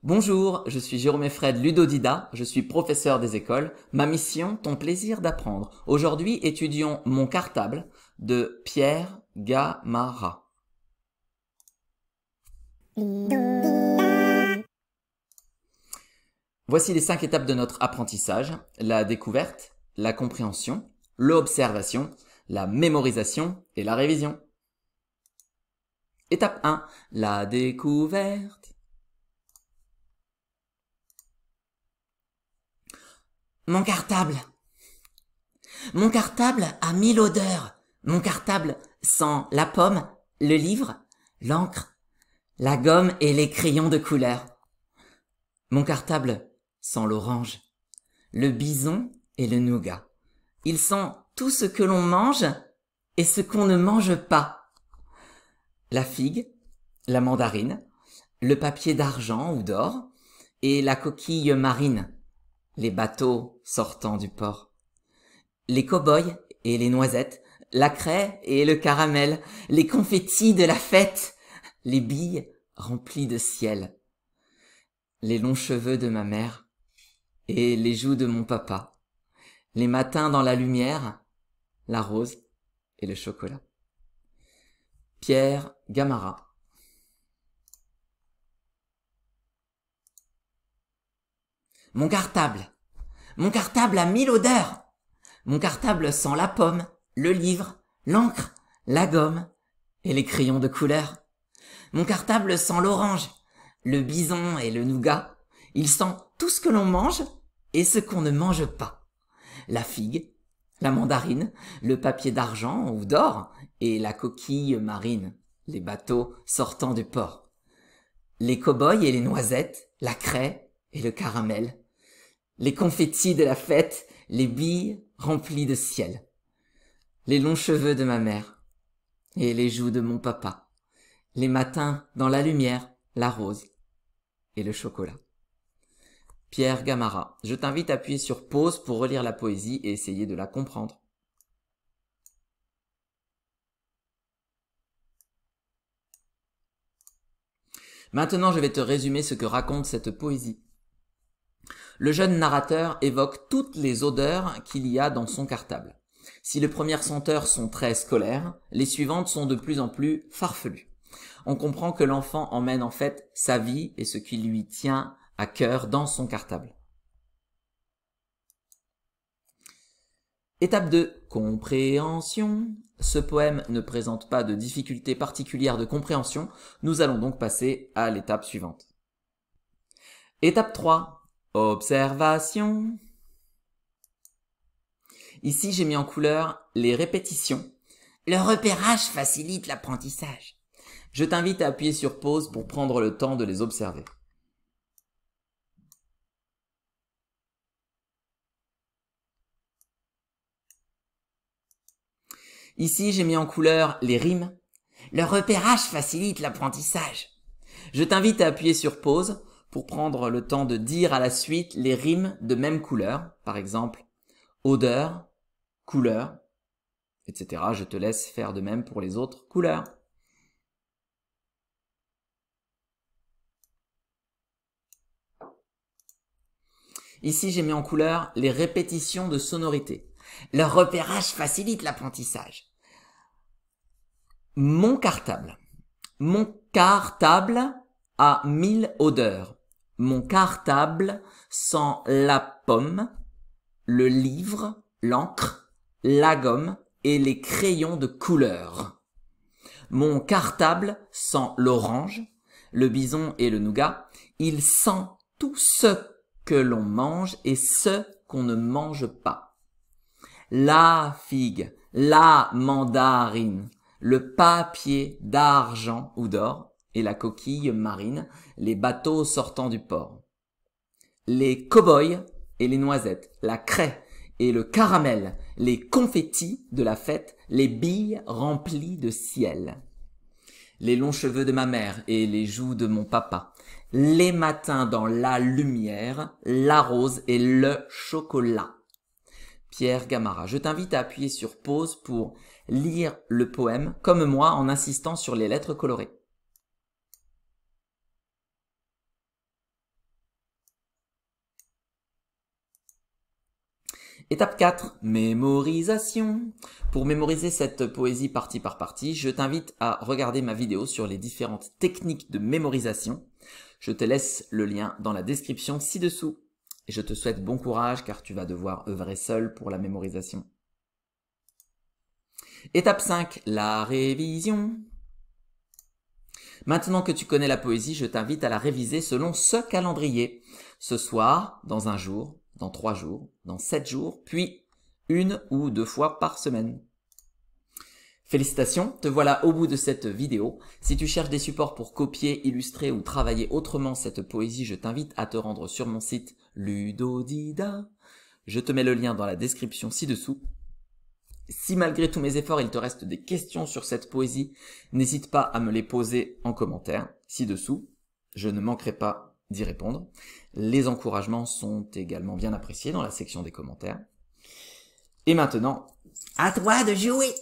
Bonjour, je suis Jérôme Fred Ludodida, je suis professeur des écoles. Ma mission, ton plaisir d'apprendre. Aujourd'hui, étudions Mon cartable de Pierre Gamarra. Voici les 5 étapes de notre apprentissage. La découverte, la compréhension, l'observation, la mémorisation et la révision. Étape 1, la découverte. Mon cartable. Mon cartable a 1000 odeurs. Mon cartable sent la pomme, le livre, l'encre, la gomme et les crayons de couleur. Mon cartable sent l'orange, le bison et le nougat. Il sent tout ce que l'on mange et ce qu'on ne mange pas. La figue, la mandarine, le papier d'argent ou d'or et la coquille marine, les bateaux sortant du port. Les cow-boys et les noisettes, la craie et le caramel, les confettis de la fête, les billes remplies de ciel, les longs cheveux de ma mère et les joues de mon papa, les matins dans la lumière, la rose et le chocolat. Pierre Gamarra. Mon cartable. Mon cartable a 1000 odeurs. Mon cartable sent la pomme, le livre, l'encre, la gomme et les crayons de couleur. Mon cartable sent l'orange, le bison et le nougat. Il sent tout ce que l'on mange et ce qu'on ne mange pas. La figue, la mandarine, le papier d'argent ou d'or et la coquille marine, les bateaux sortant du port. Les cow-boys et les noisettes, la craie et le caramel. Les confettis de la fête, les billes remplies de ciel. Les longs cheveux de ma mère et les joues de mon papa. Les matins dans la lumière, la rose et le chocolat. Pierre Gamarra. Je t'invite à appuyer sur pause pour relire la poésie et essayer de la comprendre. Maintenant, je vais te résumer ce que raconte cette poésie. Le jeune narrateur évoque toutes les odeurs qu'il y a dans son cartable. Si les premières senteurs sont très scolaires, les suivantes sont de plus en plus farfelues. On comprend que l'enfant emmène en fait sa vie et ce qui lui tient à cœur dans son cartable. Étape 2. Compréhension. Ce poème ne présente pas de difficulté particulière de compréhension. Nous allons donc passer à l'étape suivante. Étape 3. Observation. Ici, j'ai mis en couleur les répétitions. Le repérage facilite l'apprentissage. Je t'invite à appuyer sur pause pour prendre le temps de les observer. Ici, j'ai mis en couleur les rimes. Le repérage facilite l'apprentissage. Je t'invite à appuyer sur pause pour prendre le temps de dire à la suite les rimes de même couleur. Par exemple, odeur, couleur, etc. Je te laisse faire de même pour les autres couleurs. Ici, j'ai mis en couleur les répétitions de sonorités. Le repérage facilite l'apprentissage. Mon cartable. Mon cartable a 1000 odeurs. Mon cartable sent la pomme, le livre, l'encre, la gomme et les crayons de couleur. Mon cartable sent l'orange, le bison et le nougat. Il sent tout ce que l'on mange et ce qu'on ne mange pas. La figue, la mandarine, le papier d'argent ou d'or et la coquille marine, les bateaux sortant du port. Les cow-boys et les noisettes, la craie et le caramel, les confettis de la fête, les billes remplies de ciel. Les longs cheveux de ma mère et les joues de mon papa, les matins dans la lumière, la rose et le chocolat. Pierre Gamarra. Je t'invite à appuyer sur pause pour lire le poème comme moi en insistant sur les lettres colorées. Étape 4, mémorisation. Pour mémoriser cette poésie partie par partie, je t'invite à regarder ma vidéo sur les différentes techniques de mémorisation. Je te laisse le lien dans la description ci-dessous. Et je te souhaite bon courage car tu vas devoir œuvrer seul pour la mémorisation. Étape 5, la révision. Maintenant que tu connais la poésie, je t'invite à la réviser selon ce calendrier. Ce soir, dans un jour, dans 3 jours, dans 7 jours, puis 1 ou 2 fois par semaine. Félicitations, te voilà au bout de cette vidéo. Si tu cherches des supports pour copier, illustrer ou travailler autrement cette poésie, je t'invite à te rendre sur mon site Ludodida. Je te mets le lien dans la description ci-dessous. Si malgré tous mes efforts, il te reste des questions sur cette poésie, n'hésite pas à me les poser en commentaire ci-dessous. Je ne manquerai pas d'y répondre. Les encouragements sont également bien appréciés dans la section des commentaires. Et maintenant, À toi de jouer!